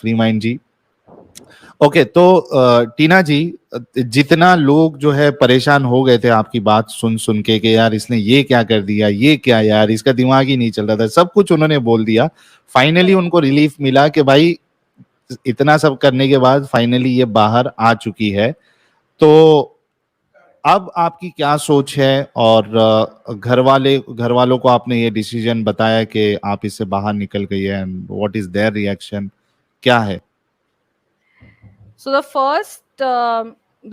Free mind जी। Okay, तो टीना जी, जितना लोग जो है परेशान हो गए थे आपकी बात सुन सुन के कि यार इसने ये क्या कर दिया, ये क्या यार, इसका दिमाग ही नहीं चल रहा था, सब कुछ उन्होंने बोल दिया। फाइनली उनको रिलीफ मिला कि भाई इतना सब करने के बाद फाइनली ये बाहर आ चुकी है। तो अब आपकी क्या सोच है, और घर वालों को आपने ये डिसीजन बताया कि आप इससे बाहर निकल गई है, and what is their reaction, क्या है? So the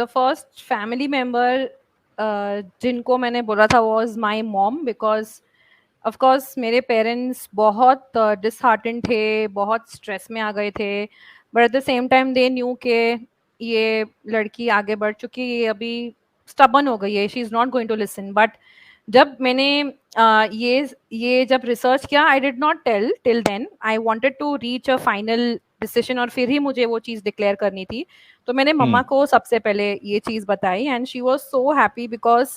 first family member जिनको मैंने बोला था was my mom, because of course मेरे parents बहुत disheartened थे, बहुत stress में आ गए थे, but at the same time they knew कि ये लड़की आगे बढ़ चुकी है, अभी stubborn हो गई है, she is not going to listen. But जब मैंने ये जब रिसर्च किया, I did not tell till then, I wanted to reach a final decision, और फिर ही मुझे वो चीज़ डिक्लेयर करनी थी। तो मैंने मम्मा को सबसे पहले ये चीज़ बताई, and she was so happy, because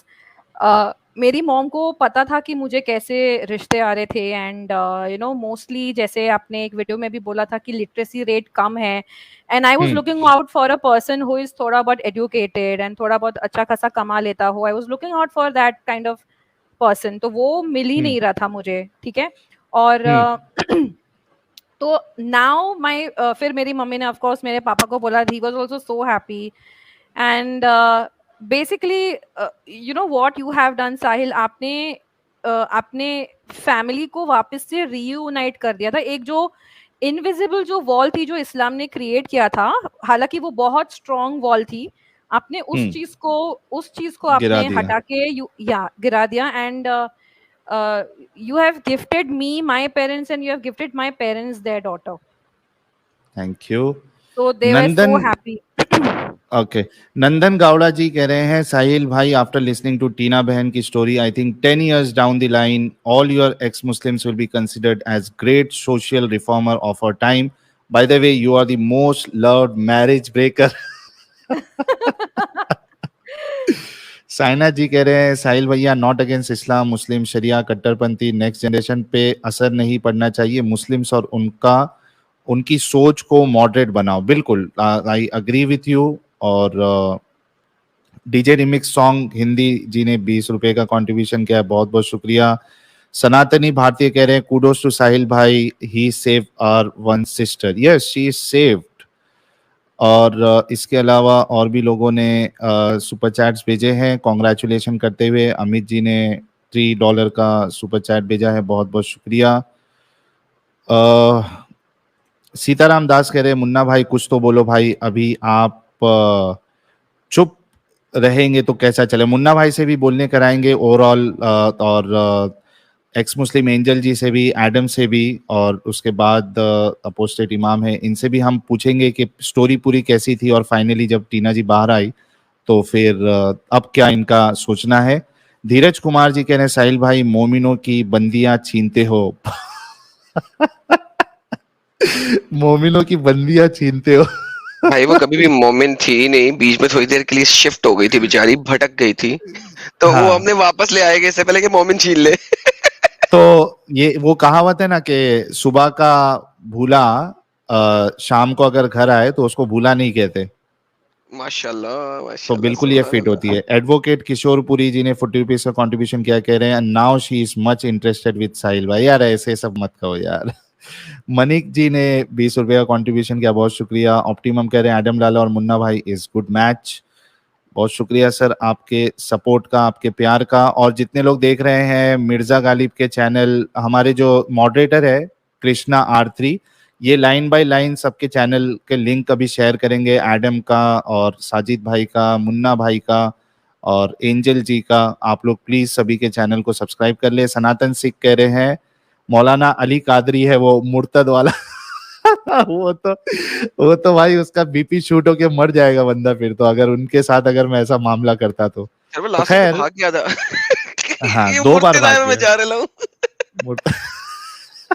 मेरी मॉम को पता था कि मुझे कैसे रिश्ते आ रहे थे, एंड यू नो मोस्टली जैसे आपने एक वीडियो में भी बोला था कि लिटरेसी रेट कम है, and I was looking out for a person who is थोड़ा बहुत एजुकेटेड एंड थोड़ा बहुत अच्छा खासा कमा लेता हो। I was looking out for that kind of person, तो वो मिल ही नहीं रहा था मुझे, ठीक है। और तो नाउ माय फिर मेरी मम्मी ने ऑफ कोर्स मेरे पापा को बोला, he was also so happy, and basically you know what you have done Sahil, आपने फैमिली को वापस से रीयूनाइट कर दिया था। एक जो इनविजिबल जो वॉल थी जो इस्लाम ने क्रिएट किया था, हालांकि वो बहुत स्ट्रॉन्ग वॉल थी, आपने उस चीज को आपने हटा के गिरा दिया, and you have gifted me my parents, and you have gifted my parents their daughter. Thank you. So they were so happy. Okay, Nandan Gowda ji कह रहे हैं, साहिल भाई, आफ्टर लिसनिंग टू टीना बहन की story, I think 10 years down the line all your ex Muslims will be considered as great social reformer of our time. By the way, you are the most loved marriage breaker. Saina ji कह रहे हैं, साहिल भैया, not against इस्लाम, मुस्लिम, शरिया, कट्टरपंथी, next generation पे असर नहीं पड़ना चाहिए, मुस्लिम्स और उनकी सोच को मॉडरेट बनाओ. बिल्कुल, आई अग्री विथ यू. और डीजे रिमिक्स सॉन्ग हिंदी जी ने 20 रुपए का कंट्रीब्यूशन किया है, बहुत बहुत शुक्रिया. सनातनी भारतीय कह रहे हैं, कूडोस टू साहिल भाई, he save our one sister. Yes, she is saved. और इसके अलावा और भी लोगों ने सुपर चैट्स भेजे हैं कॉन्ग्रेचुलेशन करते हुए. अमित जी ने $3 का सुपर चैट भेजा है, बहुत बहुत शुक्रिया. सीताराम दास कह रहे हैं, मुन्ना भाई कुछ तो बोलो भाई, अभी आप चुप रहेंगे तो कैसा चले. मुन्ना भाई से भी बोलने कराएंगे ओवरऑल, और एक्स मुस्लिम एंजल जी से भी, एडम से भी, और उसके बाद अपोस्टेट इमाम है, इनसे भी हम पूछेंगे कि स्टोरी पूरी कैसी थी, और फाइनली जब टीना जी बाहर आई तो फिर अब क्या इनका सोचना है. धीरज कुमार जी कह रहे हैं, साहिल भाई, मोमिनों की बंदियां छीनते हो. मोमिनों की बंदियां छीनते हो. भाई वो कभी भी मोमिन थी ही नहीं, बीच में थोड़ी देर के लिए शिफ्ट हो गई थी, बेचारी भटक गई थी, तो हाँ. वो हमने वापस ले आएंगे इससे पहले कि मोमिन छीन ले. तो ये वो कहावत है ना कि सुबह का भूला शाम को अगर घर आए तो उसको भूला नहीं कहते. माशाल्लाह. तो बिल्कुल ये फिट होती है. एडवोकेट किशोर पुरी जी ने 40 रुपीज का कंट्रीब्यूशन किया, कह रहे हैं, now she is much interested with Sahil भाई. यार ऐसे सब मत कहो यार. मनिक जी ने 20 रुपए का कंट्रीब्यूशन किया, बहुत शुक्रिया. ऑप्टिमम कह रहे हैं, एडम लाला और मुन्ना भाई इज गुड मैच. बहुत शुक्रिया सर आपके सपोर्ट का, आपके प्यार का. और जितने लोग देख रहे हैं मिर्जा गालिब के चैनल, हमारे जो मॉडरेटर है कृष्णा R3, ये लाइन बाय लाइन सबके चैनल के लिंक अभी शेयर करेंगे, एडम का और साजिद भाई का, मुन्ना भाई का और एंजल जी का. आप लोग प्लीज सभी के चैनल को सब्सक्राइब कर ले. सनातन सिख कह रहे हैं, मौलाना अली कादरी है वो मुर्तद वाला. वो तो भाई उसका बीपी शूट होके मर जाएगा बंदा फिर तो, अगर उनके साथ अगर मैं ऐसा मामला करता तो. खैर भाग गया था. हाँ, 2 बार भाग गया. मैं जा रहा हूँ.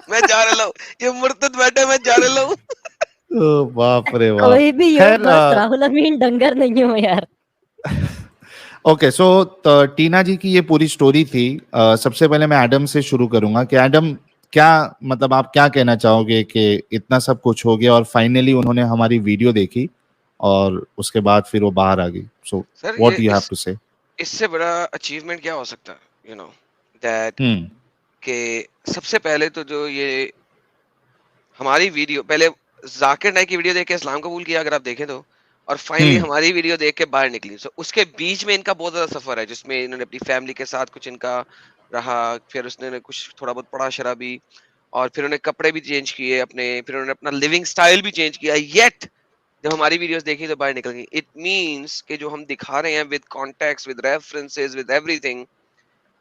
मैं जा रहा हूँ, ये मुर्तद बैठे, मैं जा रहा हूँ. बाप रे बाप. कोई भी राहुल अमीन डंगर नहीं हो यार. ओके, सो टीना जी की ये पूरी स्टोरी थी. सबसे पहले मैं एडम से शुरू करूंगा कि एडम, क्या मतलब आप क्या कहना चाहोगे कि इतना सब कुछ हो गया और फाइनली उन्होंने हमारी वीडियो देखी और उसके बाद फिर वो बाहर आ गई, so sir what you have to say? इससे बड़ा अचीवमेंट क्या हो सकता है, यू नो, दैट हम्म के सबसे पहले तो जो ये हमारी वीडियो पहले जाकिर नाइक की वीडियो देख के इस्लाम कबूल किया अगर आप देखें तो, और फाइनली हम्म हमारी वीडियो देख के बाहर निकली। सो उसके बीच में इनका बहुत ज्यादा सफर है जिसमें इन्होंने अपनी फैमिली के साथ कुछ इनका रहा, फिर उसने कुछ थोड़ा बहुत पढ़ा शराबी, और फिर उन्होंने कपड़े भी चेंज किए अपने, फिर उन्होंने अपना लिविंग स्टाइल भी चेंज किया, येट जब हमारी वीडियोस देखी तो बाहर निकल गई। इट मींस कि जो हम दिखा रहे हैं with context with references with everything,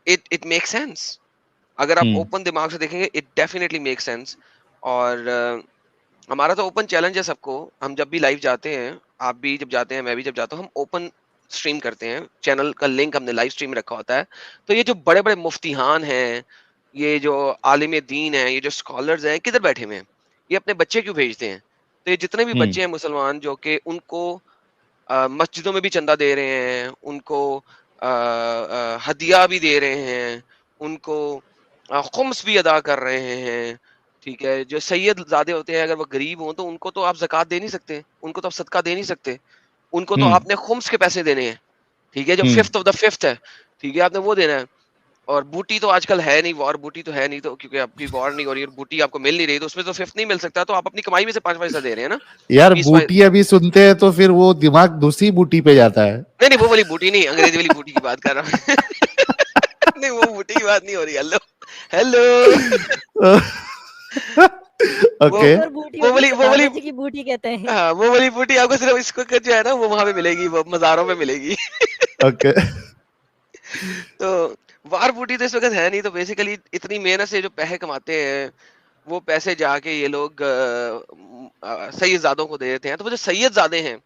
it makes sense. अगर आप हम्म ओपन दिमाग से देखेंगे इट डेफिनेटली मेक सेंस। और हमारा तो ओपन चैलेंज है सबको, हम जब भी लाइव जाते हैं, आप भी जब जाते हैं, मैं भी जब जाता हूँ, हम ओपन स्ट्रीम करते हैं, चैनल का लिंक हमने लाइव स्ट्रीम रखा होता है। तो ये जो बड़े बड़े मुफ्तिहान हैं, ये जो आलिम दीन हैं, ये जो स्कॉलर्स हैं, किधर बैठे हुए हैं, ये अपने बच्चे क्यों भेजते हैं? तो ये जितने भी हम्म बच्चे हैं मुसलमान जो कि उनको मस्जिदों में भी चंदा दे रहे हैं, उनको हदिया भी दे रहे हैं, उनको खुम्स भी अदा कर रहे हैं, ठीक है। जो सैयद ज़ादे होते हैं अगर वो गरीब हों तो उनको तो आप ज़कात दे नहीं सकते, उनको तो आप सदका दे नहीं सकते, उनको तो हम्म आपने खुम्स के पैसे देने हैं, ठीक है, जो हम्म फिफ्थ ऑफ द फिफ्थ है, ठीक है, आपने वो देना है। और बूटी तो आजकल है नहीं, वॉर बूटी तो है नहीं, तो क्योंकि आपकी वॉर नहीं हो रही और बूटी आपको मिल नहीं रही, तो उसमें तो फिफ्थ नहीं मिल सकता, तो आप अपनी कमाई में से 5 पैसा दे रहे हैं ना, यार 20 बूटी अभी सुनते हैं तो फिर वो दिमाग दूसरी बूटी पे जाता है। नहीं नहीं, वो वाली बूटी नहीं, अंग्रेजी वाली बूटी की बात कर रहा हूँ। नहीं, वो बूटी की बात नहीं हो रही। Hello hello. वो ओके और बूटी वो वाली होती वो वाली दादाजी की बूटी कहते हैं। हाँ, वो वाली बूटी आपको सिर्फ इसको जो है ना वो वहां पे मिलेगी, वो मज़ारों में मिलेगी। ओके तो वार बूटी तो इस वक्त है नहीं, तो बेसिकली इतनी मेहनत से जो पैसे कमाते हैं वो पैसे जाके ये लोग सैयदजादों को दे देते हैं। तो वो जो सैयदजादे हैं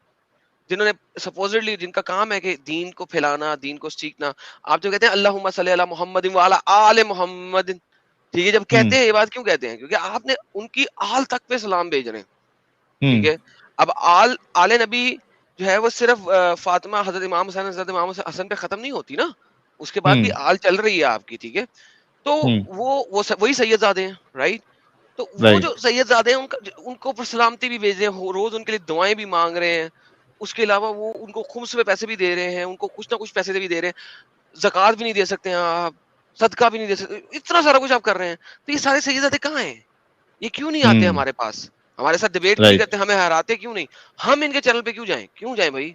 जिन्होंने सपोजिटली जिनका काम है कि दीन को फैलाना, दीन को सीखना, आप जो कहते हैं अल्लाहुम्मा सल्ली अला मुहम्मद व अला आले मुहम्मद, ठीक है, जब कहते हैं ये बात क्यों कहते हैं? क्योंकि आपने उनकी आल तक पे सलाम भेज रहे हैं, ठीक हम्म है। अब आले नबी जो है वो सिर्फ फातिमा, हजरत इमाम हुसैन, हजरत इमाम हसन पे खत्म नहीं होती ना, उसके बाद भी हम्म आल चल रही है आपकी, ठीक है। तो हम्म वही सैयदजादे हैं, राइट। तो वो राइट जो सैयदजादे हैं उनको पर सलामती भी भेज रहे हैं, रोज उनके लिए दुआएं भी मांग रहे हैं, उसके अलावा वो उनको खुम्स में पैसे भी दे रहे हैं, उनको कुछ ना कुछ पैसे भी दे रहे हैं, ज़कात भी नहीं दे सकते हैं आप, सदका भी नहीं दे सकते, इतना सारा कुछ आप कर रहे हैं। तो ये सारे सैयदजादे कहाँ हैं? ये क्यों नहीं आते हम्म हमारे पास? हमारे साथ डिबेट क्यों नहीं राइट करते? हमें हराते क्यों नहीं? हम इनके चैनल पे क्यों जाएं? क्यों जाएं भाई?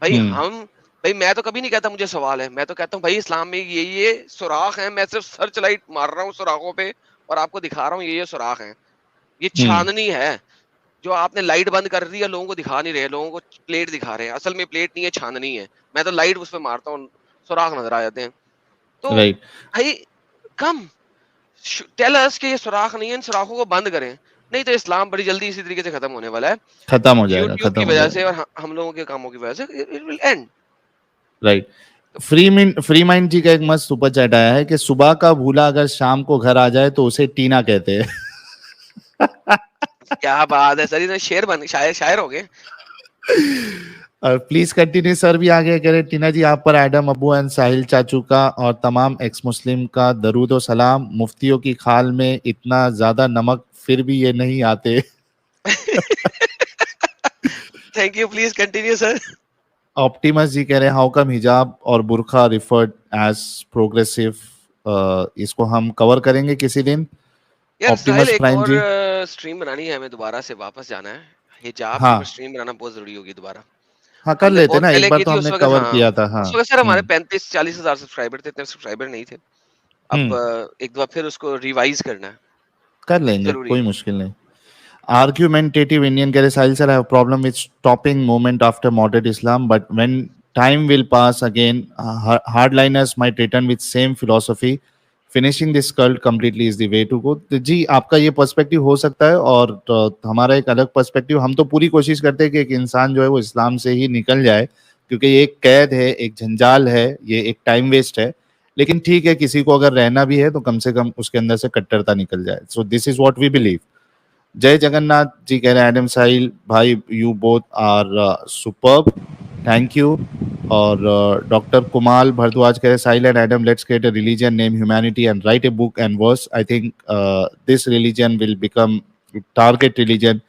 भाई हम्म हम भाई मैं तो कभी नहीं कहता मुझे सवाल है, मैं तो कहता हूँ भाई इस्लाम में ये सुराख है, मैं सिर्फ सर्च लाइट मार रहा हूँ सुराखों पे और आपको दिखा रहा हूँ ये सुराख है, ये हम्म छाननी है। जो आपने लाइट बंद कर दी है, लोगों को दिखा नहीं रहे, लोगों को प्लेट दिखा रहे हैं, असल में प्लेट नहीं है, छाननी है। मैं तो लाइट उस पर मारता हूँ, सुराख नजर आ जाते हैं। तो राइट भाई कम टेल अस कि ये सुराख नहीं है, इन सुराखों को बंद करें, नहीं तो इस्लाम बड़ी जल्दी इसी तरीके से खत्म होने वाला है, खत्म हो जाएगा, यूट्यूब खत्म की हो वजह जाएगा। से और हम लोगों के कामों की वजह से it will end. Right. Free mind ji का एक मस्त सुपर चैट आया है कि सुबह का भूला अगर शाम को घर आ जाए तो उसे टीना कहते हैं। क्या बात है सर, ये तो शेर बन शायर शायर हो गए। और प्लीज कंटिन्यू सर भी आगे कह रहे टीना जी आप पर एडम अबू एंड साहिल चाचू का और तमाम एक्स मुस्लिम का दरूद और सलाम। मुफ्तियों की खाल में इतना ज्यादा नमक फिर भी ये नहीं आते। Thank you, please continue sir. Optimus ji कह रहे हैं हाउ कम हिजाब और बुरखा रिफर्ड एज प्रोग्रेसिव। इसको हम कवर करेंगे किसी दिन। यार साहिल, ऑप्टिमस एक प्राइम और जी। स्ट्रीम बनानी है, हमें दोबारा से वापस जाना है, हिजाब के ऊपर हाँ स्ट्रीम बनाना बहुत जरूरी होगी दोबारा। हाँ कर हमने लेते बहुत ना, एक पहले बार की तो थी उस हमने वक्त, कवर हाँ किया था। हाँ उस वक्त सर हमारे 35-40 हजार सब्सक्राइबर थे, इतने सब्सक्राइबर नहीं थे। अब हम्म एक बार फिर उसको रिवाइज करना है, कर लेंगे, जरूरी कोई है। मुश्किल नहीं। Argumentative Indian कह रहे साहिल sir, I have a problem with stopping movement after moderate Islam, but when time will pass again, hardliners might return with same philosophy. Finishing this cult completely is the way to go. तो जी आपका ये perspective हो सकता है और हमारा एक अलग पर्सपेक्टिव। हम तो पूरी कोशिश करते हैं कि एक इंसान जो है वो इस्लाम से ही निकल जाए, क्योंकि ये एक कैद है, एक जंजाल है, ये एक टाइम वेस्ट है। लेकिन ठीक है, किसी को अगर रहना भी है तो कम से कम उसके अंदर से कट्टरता निकल जाए। So this is what we believe. Jai Jagannath ji कह रहे हैं एडम साहिल भाई you both are superb, thank you. और डॉक्टर कुमाल भारद्वाज कह रहे Sahil and Adam let's create a religion name humanity and write a book and verse I think this religion will become target religion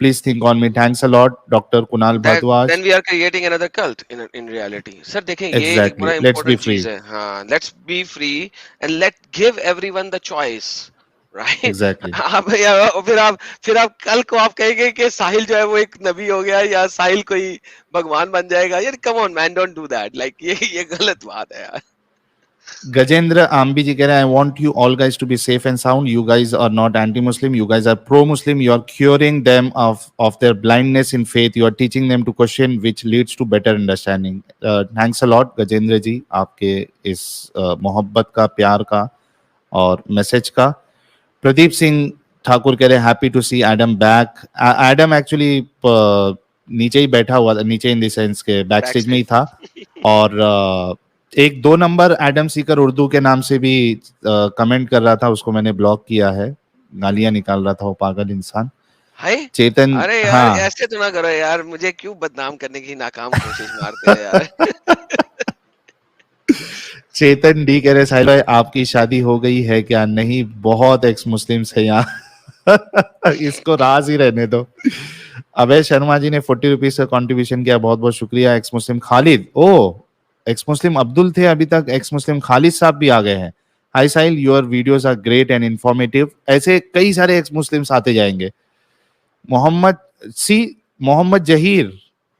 please think on me thanks a lot doctor Kunal That Bhardwaj then we are creating another cult in reality. Sir, देखें ये एक बड़ा exactly let's be important free चीज है. हाँ, let's be free and let give everyone the choice. Right? Exactly आप फिर आप कल को आप कहेंगे कि साहिल जो है वो एक नबी हो गया या साहिल कोई भगवान बन जाएगा. यार come on man, don't do that. Like ये गलत बात है यार. गजेंद्र आम्बी जी कह रहे हैं I want you all guys to be safe and sound you guys are not anti Muslim you guys are pro Muslim you are curing them of their blindness in faith you are teaching them to question which leads to better understanding thanks a lot Gajendra ji आपके इस मोहब्बत का प्यार का और message का प्रदीप सिंह ठाकुर कह रहे happy to see Adam back Adam actually नीचे ही बैठा हुआ था नीचे इन द सेंस के बैक स्टेज में ही था और एक 2 नंबर एडम सीकर उर्दू के नाम से भी कमेंट कर रहा था उसको मैंने ब्लॉक किया है गालियां निकाल रहा था वो पागल इंसान हाय चेतन अरे यार हाँ ऐसे तो ना करो यार, मुझे क्यों बदनाम करने की नाकाम कोशिश मारते हो यार. चेतन डी कह रहे साहिल भाई आपकी शादी हो गई है क्या नहीं बहुत एक्स मुस्लिम्स है यहाँ इसको राज ही रहने दो अभय शर्मा जी ने 40 रुपीज का कंट्रीब्यूशन किया बहुत बहुत शुक्रिया एक्स मुस्लिम खालिद ओ एक्स मुस्लिम अब्दुल थे अभी तक एक्स मुस्लिम खालिद साहब भी आ गए हैं hi Sahil your videos are great and informative ऐसे कई सारे एक्स मुस्लिम्स आते जाएंगे Mohammad Zaheer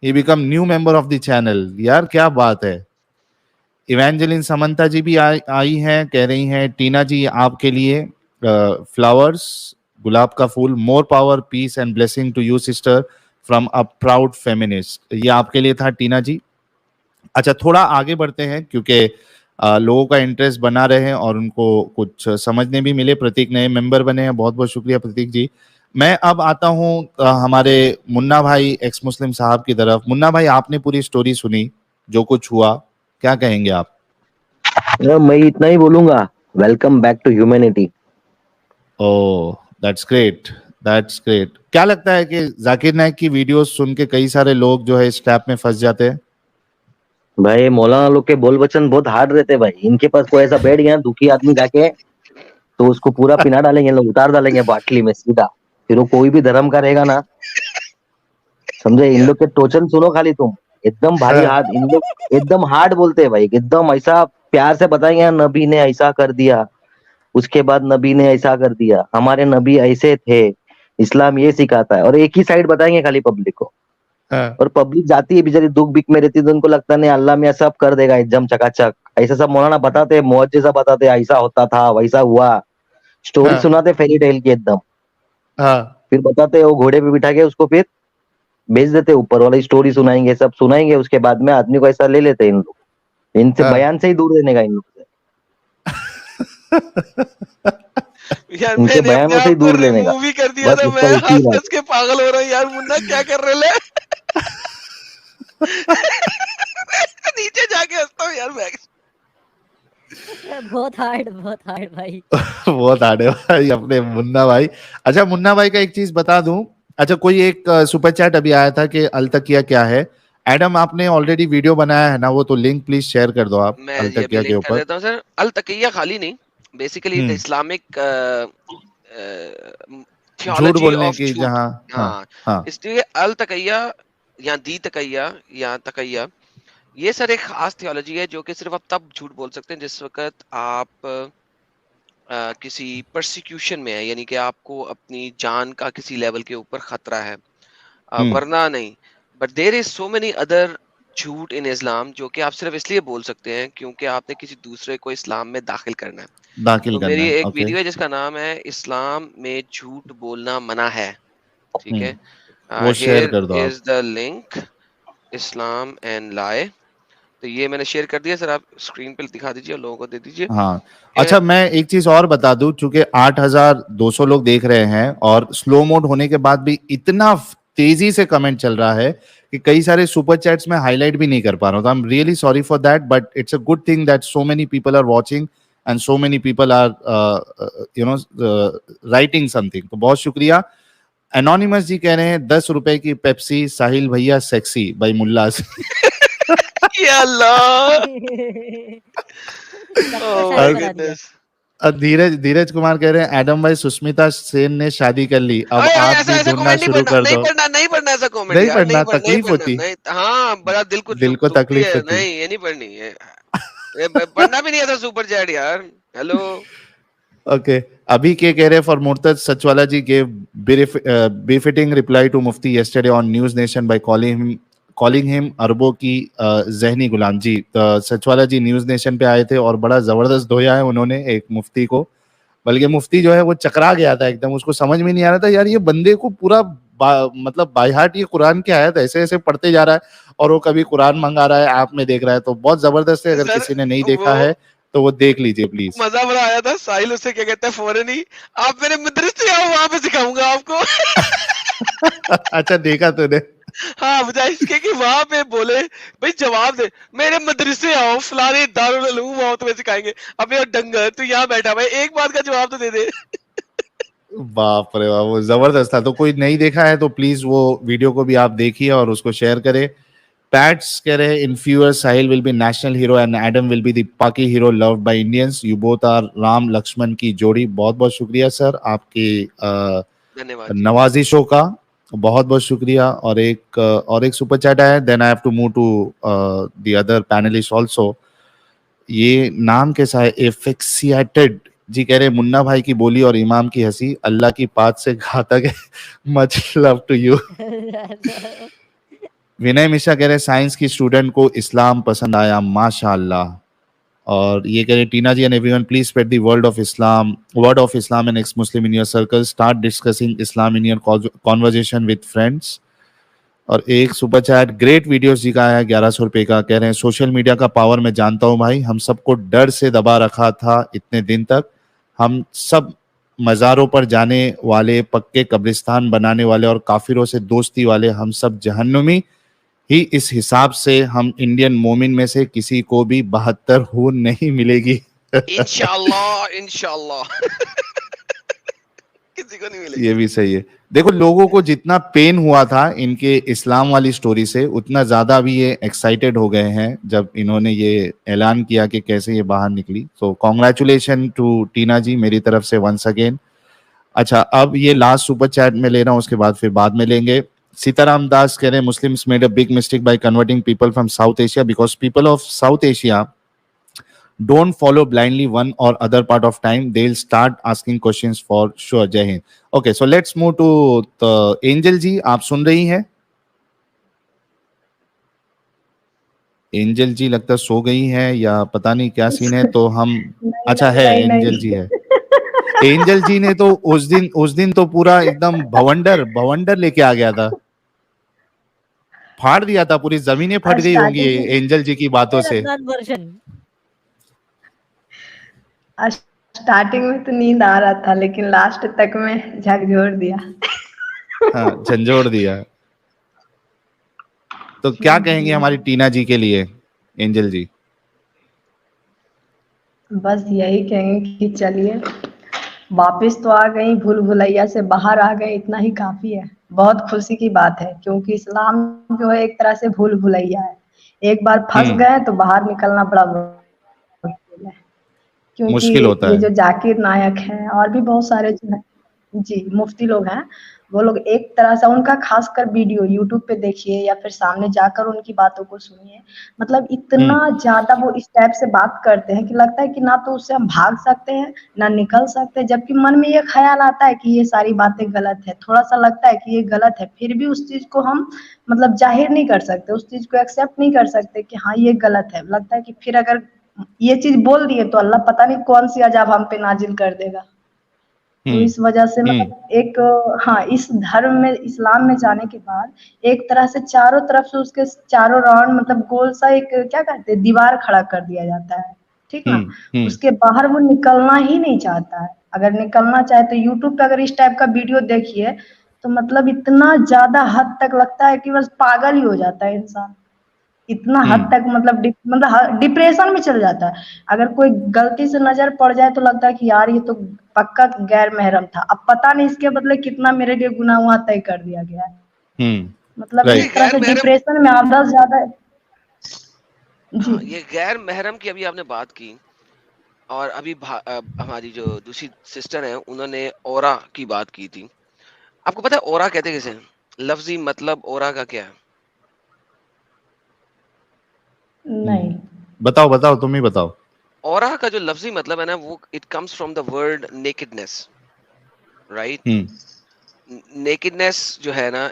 he become new member of the channel यार क्या बात है इवेंजेलिन समंता जी भी आई हैं कह रही हैं टीना जी आपके लिए फ्लावर्स गुलाब का फूल more power peace and blessing to you sister from a proud feminist ये आपके लिए था टीना जी अच्छा थोड़ा आगे बढ़ते हैं क्योंकि लोगों का इंटरेस्ट बना रहे और उनको कुछ समझने भी मिले प्रतीक नए मेंबर बने हैं बहुत बहुत शुक्रिया प्रतीक जी मैं अब आता हूं हमारे मुन्ना भाई एक्स मुस्लिम साहब की तरफ मुन्ना भाई आपने पूरी स्टोरी सुनी जो कुछ हुआ क्या कहेंगे आप मैं इतना ही बोलूंगा welcome back to humanity oh that's great क्या लगता है कि जाकिर नाइक की वीडियोस सुन के कई सारे लोग जो है इस ट्रैप में फंस जाते हैं भाई मौलाना लोग के बोल वचन बहुत हार्ड रहते भाई इनके पास कोई ऐसा बैठ गया दुखी आदमी जाके तो उसको पूरा पिना डालेंगे लोग उतार डालेंगे बाटली में सीधा फिर वो कोई भी धर्म का रहेगा ना समझे इन लोग के टोचन सुनो खाली तुम एकदम भारी हार्ड इन लोग एकदम हार्ड बोलते हैं भाई एकदम ऐसा प्यार से बताएंगे नबी ने ऐसा कर दिया उसके बाद नबी ने ऐसा कर दिया हमारे नबी ऐसे थे इस्लाम ये सिखाता है और एक ही साइड बताएंगे खाली पब्लिक को और पब्लिक जाती है बेचारी दुख बिक में रहती है तो उनको लगता नहीं अल्लाह मियां सब कर देगा एकदम चकाचक ऐसा सब मौलाना बताते मुअज्जिज़ा बताते ऐसा होता था वैसा हुआ स्टोरी सुनाते फेरी टेल की एकदम फिर बताते वो घोड़े पे बिठा के उसको फिर भेज देते ऊपर वाला स्टोरी सुनाएंगे सब सुनाएंगे उसके बाद में आदमी को ऐसा ले लेते इन लोग इनसे बयान से ही दूर रहने का इन लोग से यार इनके मैंने बयानों अपने से ही आप को दूर लेने का रिमूव ही कर दिया बस था. उसका मैं एक ही हंस बात हंस के पागल हो रहा हूँ यार. मुन्ना क्या कर रहे ले नीचे जाके हंसता हूँ यार मैं. बहुत हार्ड भाई बहुत हार्ड है भाई अपने मुन्ना भाई अच्छा मुन्ना भाई का एक चीज बता दूं अच्छा कोई एक सुपर चैट अभी आया था कि अल तकिया क्या है एडम आपने ऑलरेडी वीडियो बनाया है ना वो तो लिंक प्लीज शेयर कर दो आप मैं अल ये भी तकिया के लिंक कर ऊपर देता हूँ सर. अल तकिया खाली नहीं, बेसिकली द इस्लामिक झूठ थियोलॉजी बोलने ऑफ की झूठ. जहाँ हाँ, हाँ इसलिए अल तकिया या दी तकिया या तकिया ये सर एक खास थियोलॉजी है जो कि सिर्फ आप तब झूठ बोल सकते हैं जिस वक्त आप किसी परसिक्यूशन में है, यानी कि आपको अपनी जान का किसी लेवल के ऊपर खतरा है, वरना नहीं. But there is so many other झूठ इन इस्लाम जो कि आप सिर्फ इसलिए बोल सकते हैं क्योंकि आपने किसी दूसरे को इस्लाम में दाखिल करना है. दाखिल तो करना मेरी है एक ओके वीडियो है जिसका नाम है इस्लाम में झूठ बोलना मना है. ठीक है, वो शेयर कर दो आप is the link Islam and lie. तो ये मैंने शेयर कर दिया सर, आप स्क्रीन पे दिखा दीजिए और लोगों को दे दीजिए. हाँ अच्छा मैं एक चीज और बता दूं चूंकि 8200 लोग देख रहे हैं और स्लो मोड होने के बाद भी इतना तेजी से कमेंट चल रहा है कि कई सारे सुपर चैट्स में हाईलाइट भी नहीं कर पा रहा हूं तो I am really sorry for that but it's a good thing that so many people are watching and so many people are you know writing something तो बहुत शुक्रिया. एनोनिमस जी कह रहे हैं 10 रुपए की पेप्सी साहिल भैया सेक्सी बाई मुल्ला या अल्लाह। सबको ओह शादी माय करा दिया। गुडनेस। धीरज धीरज कुमार कह रहे हैं एडम भाई सुष्मिता सेन ने शादी कर ली, अब अरे आप ऐसा भी ऐसा ढूंढना कमेंट नहीं शुरू पढ़ना, कर नहीं दो। पढ़ना, नहीं पढ़ना ऐसा कमेंट नहीं यार, पढ़ना, नहीं तकलीफ पढ़ना, होती, नहीं। हाँ बड़ा दिल को दिल को दुखती तकलीफ है, होती। नहीं ये नहीं पढ़नी है, पढ़ना भी नहीं ऐसा सुपर चैट यार। हेलो। ओके, अभी के कह रहे हैं for Murtaza Sachwala ji gave befitting reply to Mufti yesterday on News Nation by calling him अरबों की जहनी गुलाम। जी सचवाला जी न्यूज नेशन पे आए थे और बड़ा जबरदस्त धोया है उन्होंने एक मुफ्ती को, बल्कि मुफ्ती जो है वो चकरा गया था एकदम, उसको समझ में नहीं आ रहा था यार ये बंदे को पूरा मतलब बाय हार्ट ये कुरान की आयत ऐसे ऐसे पढ़ते जा रहा है और वो कभी कुरान मंगा रहा है, ऐप में देख रहा है, तो बहुत जबरदस्त है। अगर सर किसी ने नहीं वो देखा है तो वो देख लीजिए प्लीज। मजा बड़ा आया था, साहिल उससे क्या कहता है फौरन ही, आप मेरे मदरसे आओ वहां पे सिखाऊंगा आपको। अच्छा देखा तूने? हाँ बजाय इसके कि वहां पे बोले भाई जवाब दे, मेरे मदरसे आओ फलाने दारुल उलूम आओ तुम्हें सिखाएंगे। अबे डंगर तू यहाँ बैठा भाई, एक बात का जवाब तो दे दे। बाप रे बाप, वो जबरदस्त था। तो कोई नहीं देखा है तो प्लीज वो वीडियो को भी आप देखिए और उसको शेयर करें। पैट्स कह रहे हैं in few years Sahil will be national hero and Adam will be the Paki hero loved by Indians, you both are Ram Lakshman की जोड़ी। बहुत बहुत शुक्रिया सर आपकी धन्यवाद जी। नवाजिशों का, बहुत बहुत शुक्रिया। और एक सुपर चैट आया, then I have to move to the other panelist also. ये नाम कैसा है, एफिक्सिएटेड जी कह रहे हैं मुन्ना भाई की बोली और इमाम की हंसी अल्लाह की पात से घातक है, मच लव टू यू। विनय मिश्रा कह रहे हैं साइंस की स्टूडेंट को इस्लाम पसंद आया माशाअल्लाह। और ये कह रहे हैं Tina ji and everyone please spread the word of Islam and ex Muslim in your circle, start discussing Islam in your conversation with friends. और एक super chat great videos ji का है 1100 रुपए का, कह रहे हैं सोशल मीडिया का पावर मैं जानता हूं भाई, हम सबको डर से दबा रखा था इतने दिन तक, हम सब मज़ारों पर जाने वाले, पक्के कब्रिस्तान बनाने वाले और काफिरों से दोस्ती वाले, हम सब जहन्नुमी ही। इस हिसाब से हम इंडियन मोमिन में से किसी को भी 72 हूर नहीं मिलेगी। इंशाल्लाह इंशाल्लाह। किसी को नहीं मिलेगी। ये भी सही है। देखो लोगों को जितना पेन हुआ था इनके इस्लाम वाली स्टोरी से, उतना ज्यादा भी ये एक्साइटेड हो गए हैं जब इन्होंने ये ऐलान किया कि कैसे ये बाहर निकली। सो कॉन्ग्रेचुलेशन टू टीना जी मेरी तरफ से वंस अगेन। अच्छा अब ये लास्ट सुपर चैट में ले रहा हूँ, उसके बाद फिर बाद में लेंगे। सीताराम दास कह रहे हैं Muslims made a big mistake by converting people from south Asia because people of south Asia don't follow blindly one or other part of time, they'll start asking questions for sure. Jai Hind. Okay, so let's move to the Angel जी, आप सुन रही हैं? Angel जी लगता सो गई हैं या पता नहीं क्या सीन है, तो हम अच्छा है एंजल जी है। एंजल जी ने तो उस दिन तो पूरा एकदम भवंडर लेके आ गया था, फाड़ दिया था, पूरी जमीनें फट गई होंगी एंजल जी की बातों से। स्टार्टिंग में तो नींद आ रहा था लेकिन लास्ट तक में झकझोर दिया। हाँ झंझोड़ दिया। तो क्या कहेंगे हमारी टीना जी के लिए एंजल जी? बस यही कहेंगे कि चलिए वापस तो आ गई, भूल भुलैया से बाहर आ गए, इतना ही काफी है। बहुत खुशी की बात है क्योंकि इस्लाम जो है एक तरह से भूल भुलैया है, एक बार फंस गए तो बाहर निकलना बड़ा मुश्किल है। क्योंकि मुश्किल होता ये है। जो जाकिर नायक हैं और भी बहुत सारे जी मुफ्ती लोग हैं, वो लोग एक तरह से उनका खासकर वीडियो यूट्यूब पे देखिए या फिर सामने जाकर उनकी बातों को सुनिए, मतलब इतना ज्यादा वो इस टाइप से बात करते हैं कि लगता है कि ना तो उससे हम भाग सकते हैं ना निकल सकते हैं, जबकि मन में ये ख्याल आता है कि ये सारी बातें गलत है, थोड़ा सा लगता है कि ये गलत है, फिर भी उस चीज को हम मतलब जाहिर नहीं कर सकते, उस चीज को एक्सेप्ट नहीं कर सकते कि हाँ ये गलत है। लगता है कि फिर अगर ये चीज बोल दिए तो अल्लाह पता नहीं कौन सी अजाब हम पे नाजिल कर देगा। तो इस वजह से मतलब एक हाँ इस धर्म में इस्लाम में जाने के बाद एक तरह से चारों तरफ से उसके चारों राउंड मतलब गोल सा एक क्या कहते हैं दीवार खड़ा कर दिया जाता है, ठीक ना। उसके बाहर वो निकलना ही नहीं चाहता है। अगर निकलना चाहे तो यूट्यूब पे अगर इस टाइप का वीडियो देखिए तो मतलब इतना ज्यादा हद तक लगता है कि बस पागल ही हो जाता है इंसान, इतना हद तक मतलब डिप्रेशन में चल जाता है। अगर कोई गलती से नजर पड़ जाए तो लगता है कि यार ये तो पक्का गैर महरम था, अब पता नहीं इसके बदले कितना मेरे लिए गुनाह वहां तय कर दिया गया है। मतलब इस तरह से डिप्रेशन में आधा ज्यादा हाँ, जी। ये गैर महरम की अभी आपने बात की, और अभी हमारी जो दूसरी सिस्टर है उन्होंने ऑरा की बात की थी। आपको पता है ऑरा कहते किसे हैं? लफ्जी मतलब ऑरा का क्या है? नहीं। बताओ बताओ, तुम ही बताओ। ऑरा का जो लफ्जी मतलब है ना, वो it comes from the word nakedness, right? Nakedness जो है ना,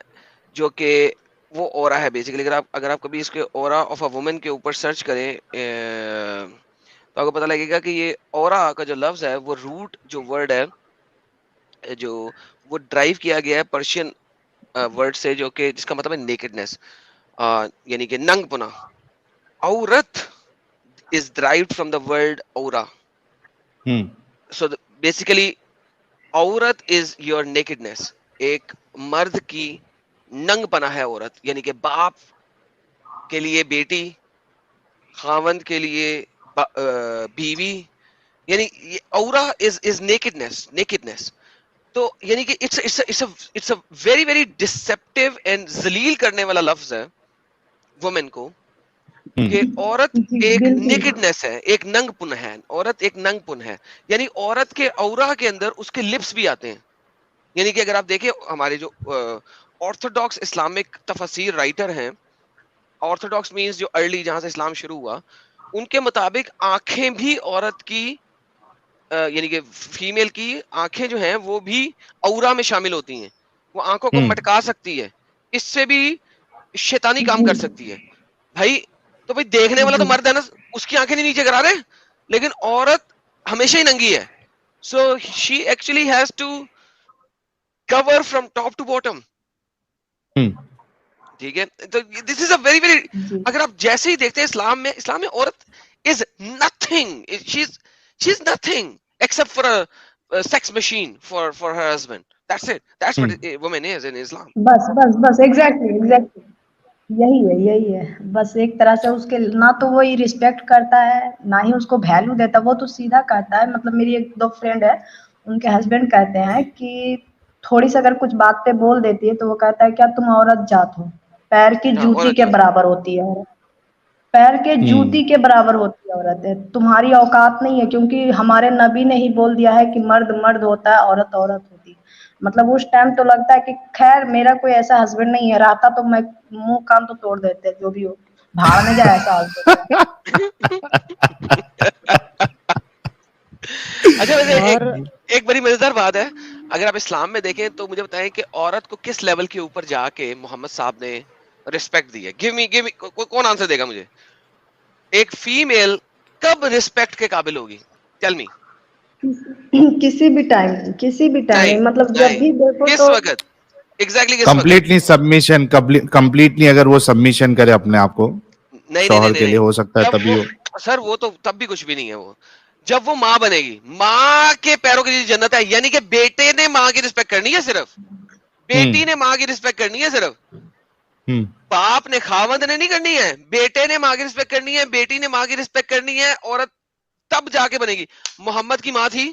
जो कि वो ऑरा है बेसिकली। अगर आप कभी इसके ऑरा ऑफ अ वुमन के ऊपर सर्च करें, तो आपको पता लगेगा कि ये ऑरा का जो लफ्ज है, वो रूट जो वर्ड है, जो वो ड्राइव किया गया है पर्शियन वर्ड से, जो कि जिसका मतलब है नेकेडनेस, यानी कि नंगपना। औरत is derived from the word aura. So basically औरत is your nakedness. एक मर्द की नंगपना है औरत, यानी कि बाप के लिए बेटी, खावंद के लिए बीवी, यानी ये औरा is nakedness. तो यानी कि it's a very very deceptive and जलील करने वाला लफ्ज है वुमेन को, कि औरत जी, एक बिल्कुल। नेकेडनेस है, एक नंगपुन है, औरत एक नंगपुन है। यानी औरत के औरा के अंदर उसके लिप्स भी आते हैं। यानी कि अगर आप देखें, हमारे जो ऑर्थोडॉक्स इस्लामिक तफसीर राइटर हैं, ऑर्थोडॉक्स मींस जो अर्ली जहां से इस्लाम शुरू हुआ, उनके मुताबिक आंखें भी औरत की, यानी कि फीमेल की आंखें जो हैं वो भी औरा में शामिल होती हैं। वो आंखों को मटका सकती है, इससे भी शैतानी काम जी, कर सकती है। भाई, तो भाई देखने वाला तो जी। मर्द है ना, उसकी आंखें नहीं नीचे करा रहे, लेकिन औरत हमेशा ही नंगी है। So she actually has to cover from top to bottom. ठीक है, तो this is a very very, जी। अगर आप जैसे ही देखते हैं इस्लाम में औरत is nothing, she is nothing except for a sex machine for her husband. That's it, that's what woman is in Islam. बस एग्ज़ैक्टली, एग्ज़ैक्टली। यही है, यही है। बस एक तरह से उसके ना तो वो ही रिस्पेक्ट करता है, ना ही उसको वैल्यू देता। वो तो सीधा कहता है, मतलब मेरी 1-2 फ्रेंड है, उनके हस्बैंड कहते हैं कि थोड़ी-सी अगर कुछ बात पे बोल देती है, तो वो कहता है, "क्या तुम औरत जात हो? पैर की हाँ, जूती औरत के जो बराबर होती है औरत। पैर के जूती के बराबर होती है औरत है। तुम्हारी औकात नहीं है, क्योंकि हमारे नबी ने ही बोल दिया है कि मर्द मर्द होता है, औरत औरत होती है।" मतलब उस टाइम तो लगता है कि खैर मेरा कोई ऐसा हस्बैंड नहीं है, रहता तो मैं मुंह कान तो तोड़ देते, जो भी हो, भाड़ में जाए ऐसा हस्बैंड। अच्छा, वैसे और एक बड़ी मजेदार बात है। अगर आप इस्लाम में देखें तो मुझे बताएं कि औरत को किस लेवल के ऊपर जाके मोहम्मद साहब ने रिस्पेक्ट दी है। गिव मी कौन आंसर देगा मुझे? एक फीमेल कब रिस्पेक्ट के काबिल होगी? Tell me. किसी भी नहीं, टाइम, मतलब जब नहीं, भी देखो किस तो वक्त? एग्जैक्टली किस वक्त? कंप्लीटली सबमिशन, कंप्लीटली अगर वो सबमिशन करे अपने आप को नहीं, नहीं, नहीं, शौहर नहीं, के लिए, नहीं। हो सकता है जब तभी वो, हो। सर वो तो तब भी कुछ भी नहीं है। वो जब वो माँ बनेगी, माँ के पैरों के नीचे जन्नत है। यानी कि बेटे ने माँ की रिस्पेक्ट करनी है, सिर्फ बेटी हम्म ने माँ की रिस्पेक्ट करनी है, सिर्फ हम्म बाप ने, खावंद ने नहीं करनी है। बेटे ने माँ की रिस्पेक्ट करनी है, बेटी ने माँ की रिस्पेक्ट करनी है। औरत तब जाके बनेगी। मोहम्मद की माँ थी,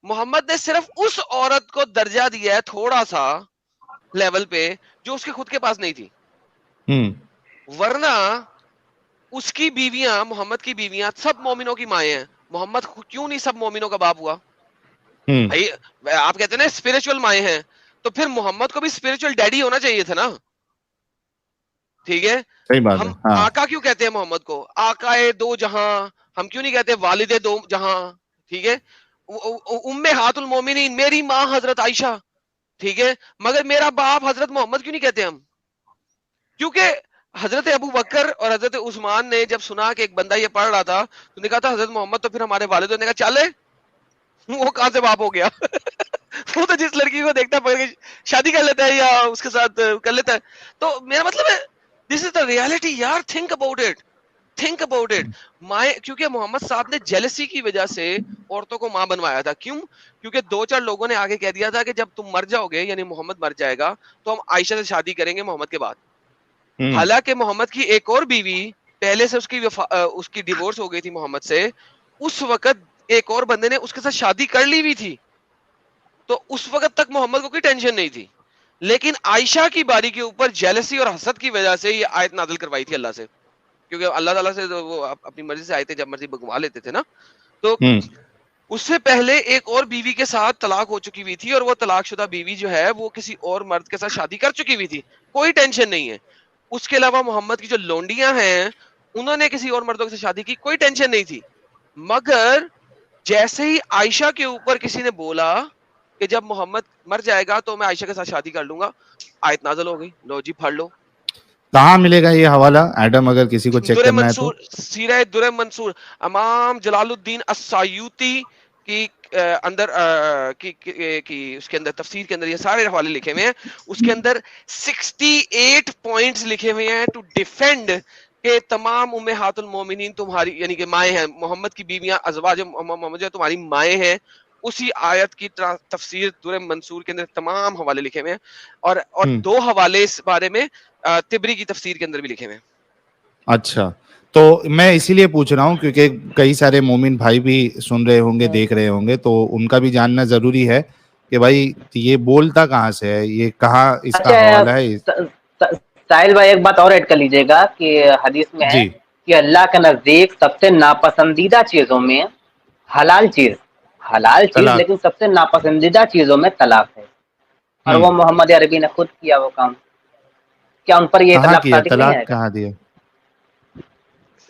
मोहम्मद ने सिर्फ उस औरत को दर्जा दिया है थोड़ा सा लेवल पे, जो उसके खुद के पास नहीं थी। वरना उसकी बीवियां, मोहम्मद की बीवियां सब मोमिनों की माएँ हैं। मोहम्मद क्यों नहीं सब मोमिनों का बाप हुआ? भाई, आप कहते हैं ना स्पिरिचुअल माएँ हैं, तो फिर मोहम्मद को भी स्पिरिचुअल डैडी होना चाहिए था ना। ठीक है, सही बात है। हम हाँ। आका क्यों कहते हैं मोहम्मद को? आकाए दो जहां। हम क्यों नहीं कहते वालिदे दो जहां? ठीक है, उम्मे हातुल मोमिनीन, मेरी माँ हजरत आयशा। ठीक है, मगर मेरा बाप हजरत मोहम्मद क्यों नहीं कहते हम? क्योंकि हजरत अबू बकर और हजरत उस्मान ने जब सुना कि एक बंदा ये पढ़ रहा था, तो ने कहा था हजरत मोहम्मद तो फिर हमारे वालिद ने कहा चले, वो कहां से बाप हो गया? वो तो जिस लड़की को देखता है शादी कर लेता है या उसके साथ कर लेता है। तो मेरा मतलब है, दिस इज द रियलिटी यार। Think about it, think about it. माए, क्योंकि मोहम्मद साहब ने जेलसी की वजह से औरतों को मां बनवाया था। क्यों? क्योंकि 2-4 लोगों ने आगे कह दिया था कि जब तुम मर जाओगे, यानी मोहम्मद मर जाएगा, तो हम आयशा से शादी करेंगे मोहम्मद के बाद। हालांकि मोहम्मद की एक और बीवी पहले से उसकी डिवोर्स हो गई थी मोहम्मद से। उस वक्त एक और बंदे ने उसके साथ शादी कर ली हुई थी, तो उस वक्त तक मोहम्मद को कोई टेंशन नहीं थी। लेकिन आयशा की बारी के ऊपर जेलसी और हसद की वजह से ये आयत नाजिल करवाई थी अल्लाह से। क्योंकि अल्लाह ताला से तो वो अपनी मर्जी से आए थे, जब मर्जी भगवा लेते थे ना। तो उससे पहले एक और बीवी के साथ तलाक हो चुकी हुई थी, और वो तलाकशुदा बीवी जो है वो किसी और मर्द के साथ शादी कर चुकी हुई थी, कोई टेंशन नहीं है। उसके अलावा मोहम्मद की जो लोंडियां हैं उन्होंने किसी और मर्दों के साथ शादी की, कोई टेंशन नहीं थी। मगर जैसे ही आयशा के ऊपर किसी ने बोला कि जब मोहम्मद मर जाएगा तो मैं आयशा के साथ शादी कर लूंगा, आयत नाज़िल हो गई, लो जी पढ़ लो। कहाँ मिलेगा ये हवाला एडम, अगर किसी को चेक दुरे करना है तो? मंसूर, सीरा दुरे मंसूर, इमाम जलालुद्दीन अस्सायूती की अंदर की उसके अंदर तफसीर के अंदर ये सारे हवाले लिखे हुए हैं। उसके अंदर 68 पॉइंट्स लिखे हुए हैं टू डिफेंड के तमाम उम्महातुल मोमिनीन तुम्हारी, यानी कि माएँ हैं, मोहम्मद की बीवियां अज़वाज मोहम्मद जो तुम्हारी माएँ हैं, उसी आयत की तफसीर दुरे मंसूर के अंदर तमाम हवाले लिखे हुए हैं। और 2 हवाले इस बारे में तिबरी की तफसीर के अंदर भी लिखे हुए हैं। अच्छा, तो मैं इसीलिए पूछ रहा हूँ क्योंकि कई सारे मोमिन भाई भी सुन रहे होंगे, देख रहे होंगे, तो उनका भी जानना जरूरी है कि भाई ये बोलता कहाँ से है, ये कहाँ इसका हवाला है। साहिल भाई एक बात और ऐड कर लीजिएगा कि हदीस में है कि अल्लाह के नजदीक सबसे नापसंदीदा चीजों में हलाल चीज लेकिन सबसे नापसंदीदा चीजों में तलाक है। और वो मोहम्मद अरबी ने खुद किया वो काम। क्या उन पर ये कहाँ किया? तलाक कहाँ दिया?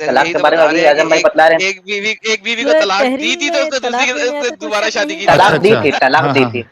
तलाक के बारे में अभी आजम भाई बतला रहे हैं। एक बीवी को तलाक दी थी तो उसने दूसरी दोबारा शादी की, तलाक दी थी।